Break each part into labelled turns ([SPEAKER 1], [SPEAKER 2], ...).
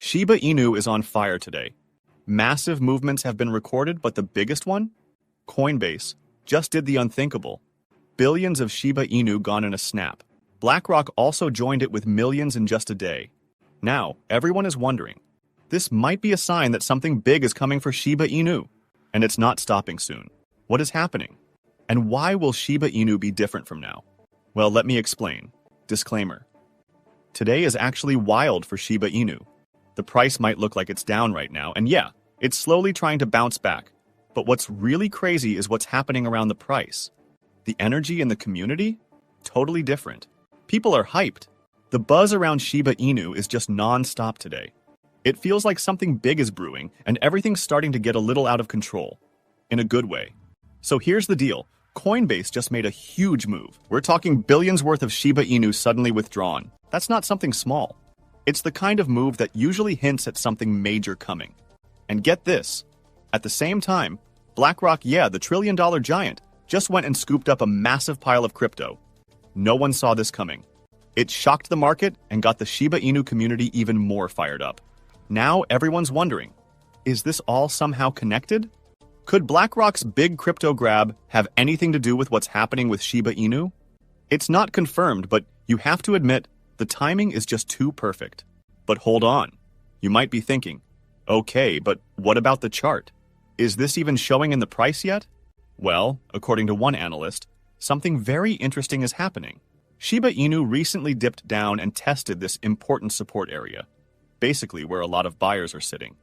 [SPEAKER 1] Shiba Inu is on fire today. Massive movements have been recorded, but the biggest one? Coinbase just did the unthinkable. Billions of Shiba Inu gone in a snap. Blackrock also joined it with millions in just a day. Now, everyone is wondering. This might be a sign that something big is coming for Shiba Inu, and it's not stopping soon. What is happening? And why will Shiba Inu be different from now? Well, let me explain. Disclaimer. Today is actually wild for Shiba Inu. The price might look like it's down right now, and yeah, it's slowly trying to bounce back. But what's really crazy is what's happening around the price. The energy in the community? Totally different. People are hyped. The buzz around Shiba Inu is just non-stop today. It feels like something big is brewing, and everything's starting to get a little out of control. In a good way. So here's the deal. Coinbase just made a huge move. We're talking billions worth of Shiba Inu suddenly withdrawn. That's not something small. It's the kind of move that usually hints at something major coming. And get this. At the same time, Blackrock, the trillion-dollar giant, just went and scooped up a massive pile of crypto. No one saw this coming. It shocked the market and got the Shiba Inu community even more fired up. Now everyone's wondering, is this all somehow connected? Could BlackRock's big crypto grab have anything to do with what's happening with Shiba Inu? It's not confirmed, but you have to admit, the timing is just too perfect. But hold on. You might be thinking, okay, but what about the chart? Is this even showing in the price yet? Well, according to one analyst, something very interesting is happening. Shiba Inu recently dipped down and tested this important support area, basically where a lot of buyers are sitting.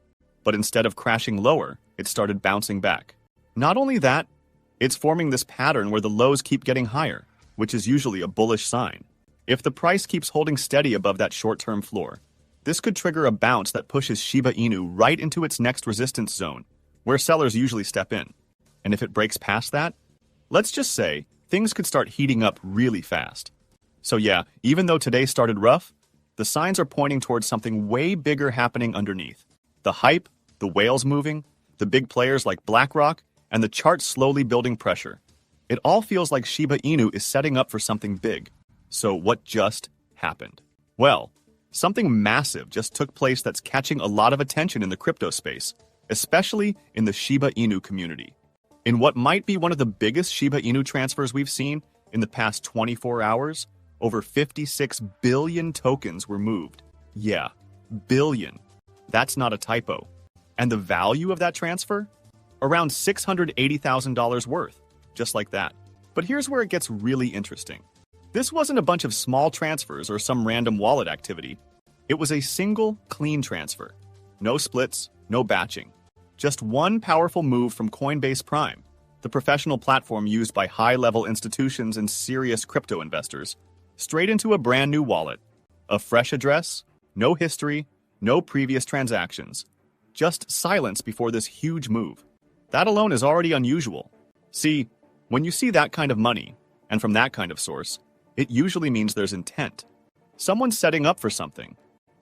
[SPEAKER 1] But instead of crashing lower, it started bouncing back. Not only that, it's forming this pattern where the lows keep getting higher, which is usually a bullish sign. If the price keeps holding steady above that short-term floor, this could trigger a bounce that pushes Shiba Inu right into its next resistance zone, where sellers usually step in. And if it breaks past that, let's just say things could start heating up really fast. So even though today started rough, the signs are pointing towards something way bigger happening underneath. The hype, the whales moving, the big players like BlackRock, and the chart slowly building pressure. It all feels like Shiba Inu is setting up for something big. So what just happened? Well, something massive just took place that's catching a lot of attention in the crypto space, especially in the Shiba Inu community. In what might be one of the biggest Shiba Inu transfers we've seen in the past 24 hours, over 56 billion tokens were moved. Yeah, billion. That's not a typo. And the value of that transfer? Around $680,000 worth, just like that. But here's where it gets really interesting. This wasn't a bunch of small transfers or some random wallet activity. It was a single, clean transfer. No splits, no batching. Just one powerful move from Coinbase Prime, the professional platform used by high-level institutions and serious crypto investors, straight into a brand new wallet. A fresh address, no history, no previous transactions. Just silence before this huge move. That alone is already unusual. See, when you see that kind of money, and from that kind of source, it usually means there's intent. Someone's setting up for something.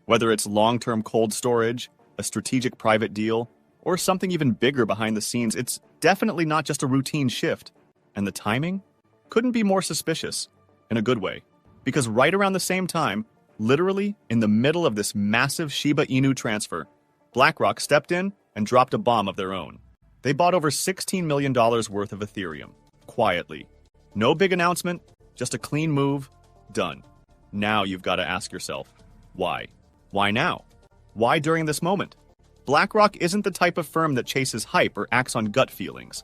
[SPEAKER 1] Whether it's long-term cold storage, a strategic private deal, or something even bigger behind the scenes, it's definitely not just a routine shift. And the timing? Couldn't be more suspicious, in a good way. Because right around the same time, literally in the middle of this massive Shiba Inu transfer, BlackRock stepped in and dropped a bomb of their own. They bought over $16 million worth of Ethereum, quietly. No big announcement, just a clean move, done. Now you've got to ask yourself, why? Why now? Why during this moment? BlackRock isn't the type of firm that chases hype or acts on gut feelings.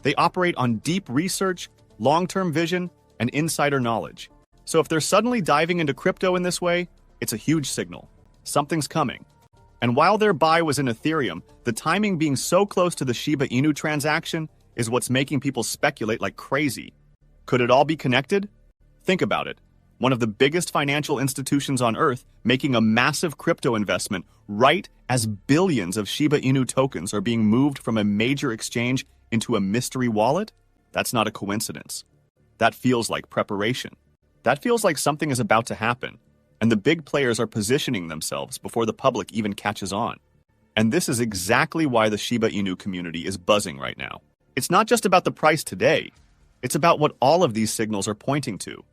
[SPEAKER 1] They operate on deep research, long-term vision, and insider knowledge. So if they're suddenly diving into crypto in this way, it's a huge signal. Something's coming. And while their buy was in Ethereum, the timing being so close to the Shiba Inu transaction is what's making people speculate like crazy. Could it all be connected? Think about it. One of the biggest financial institutions on Earth making a massive crypto investment right as billions of Shiba Inu tokens are being moved from a major exchange into a mystery wallet? That's not a coincidence. That feels like preparation. That feels like something is about to happen, and the big players are positioning themselves before the public even catches on. And this is exactly why the Shiba Inu community is buzzing right now. It's not just about the price today. It's about what all of these signals are pointing to.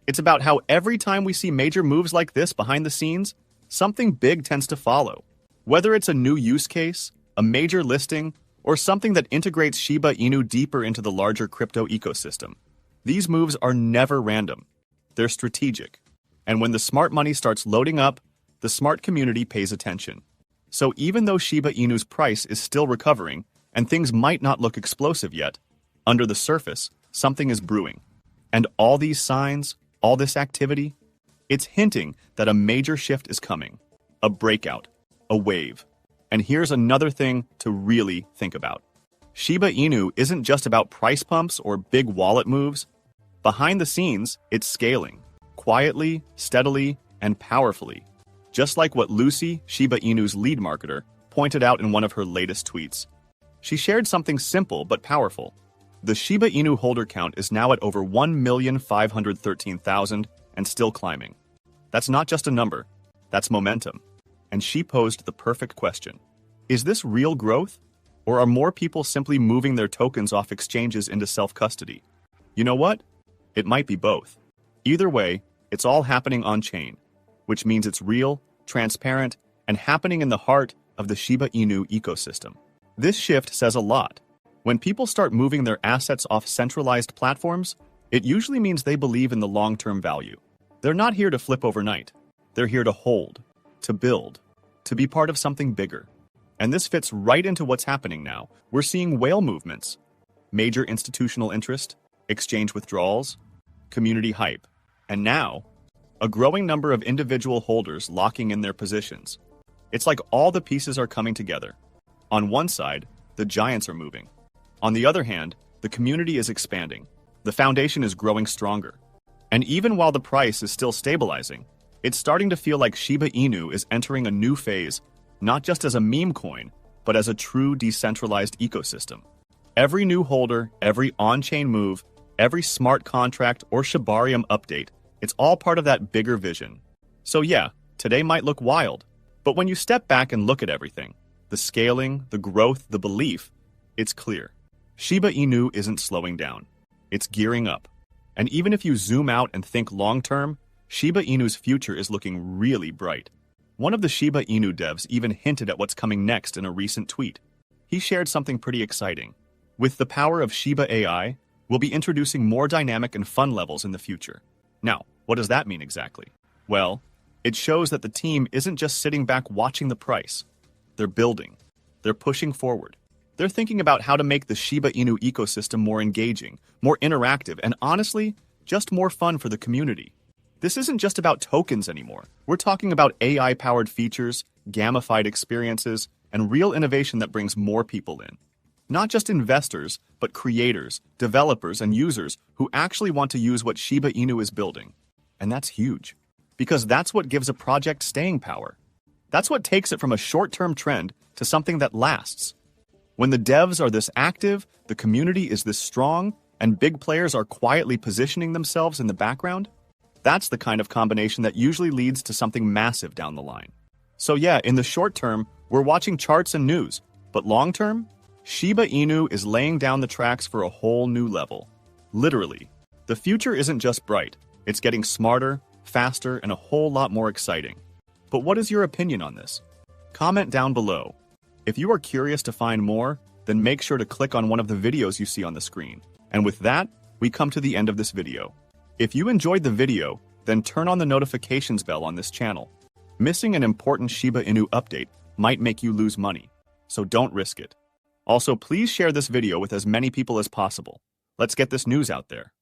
[SPEAKER 1] It's about how every time we see major moves like this behind the scenes, something big tends to follow. Whether it's a new use case, a major listing, or something that integrates Shiba Inu deeper into the larger crypto ecosystem, these moves are never random. They're strategic. And when the smart money starts loading up, the smart community pays attention. So even though Shiba Inu's price is still recovering, and things might not look explosive yet, under the surface, something is brewing. And all these signs, all this activity, it's hinting that a major shift is coming. A breakout. A wave. And here's another thing to really think about. Shiba Inu isn't just about price pumps or big wallet moves. Behind the scenes, it's scaling. Quietly, steadily, and powerfully. Just like what Lucy, Shiba Inu's lead marketer, pointed out in one of her latest tweets. She shared something simple but powerful. The Shiba Inu holder count is now at over 1,513,000 and still climbing. That's not just a number, that's momentum. And she posed the perfect question. Is this real growth? Or are more people simply moving their tokens off exchanges into self-custody? You know what? It might be both. Either way, it's all happening on-chain, which means it's real, transparent, and happening in the heart of the Shiba Inu ecosystem. This shift says a lot. When people start moving their assets off centralized platforms, it usually means they believe in the long-term value. They're not here to flip overnight. They're here to hold, to build, to be part of something bigger. And this fits right into what's happening now. We're seeing whale movements, major institutional interest, exchange withdrawals, community hype, and now, a growing number of individual holders locking in their positions. It's like all the pieces are coming together. On one side, the giants are moving. On the other hand, the community is expanding. The foundation is growing stronger. And even while the price is still stabilizing, it's starting to feel like Shiba Inu is entering a new phase, not just as a meme coin, but as a true decentralized ecosystem. Every new holder, every on-chain move, every smart contract or Shibarium update, it's all part of that bigger vision. So yeah, today might look wild, but when you step back and look at everything, the scaling, the growth, the belief, it's clear. Shiba Inu isn't slowing down. It's gearing up. And even if you zoom out and think long-term, Shiba Inu's future is looking really bright. One of the Shiba Inu devs even hinted at what's coming next in a recent tweet. He shared something pretty exciting. With the power of Shiba AI, we'll be introducing more dynamic and fun levels in the future. Now, what does that mean exactly? Well, it shows that the team isn't just sitting back watching the price. They're building. They're pushing forward. They're thinking about how to make the Shiba Inu ecosystem more engaging, more interactive, and honestly, just more fun for the community. This isn't just about tokens anymore. We're talking about AI-powered features, gamified experiences, and real innovation that brings more people in. Not just investors, but creators, developers, and users who actually want to use what Shiba Inu is building. And that's huge, because that's what gives a project staying power. That's what takes it from a short-term trend to something that lasts. When the devs are this active, the community is this strong, and big players are quietly positioning themselves in the background, that's the kind of combination that usually leads to something massive down the line. So yeah, in the short term, we're watching charts and news, but long term, Shiba Inu is laying down the tracks for a whole new level. Literally. The future isn't just bright, it's getting smarter, faster, and a whole lot more exciting. But what is your opinion on this? Comment down below. If you are curious to find more, then make sure to click on one of the videos you see on the screen. And with that, we come to the end of this video. If you enjoyed the video, then turn on the notifications bell on this channel. Missing an important Shiba Inu update might make you lose money, so don't risk it. Also, please share this video with as many people as possible. Let's get this news out there.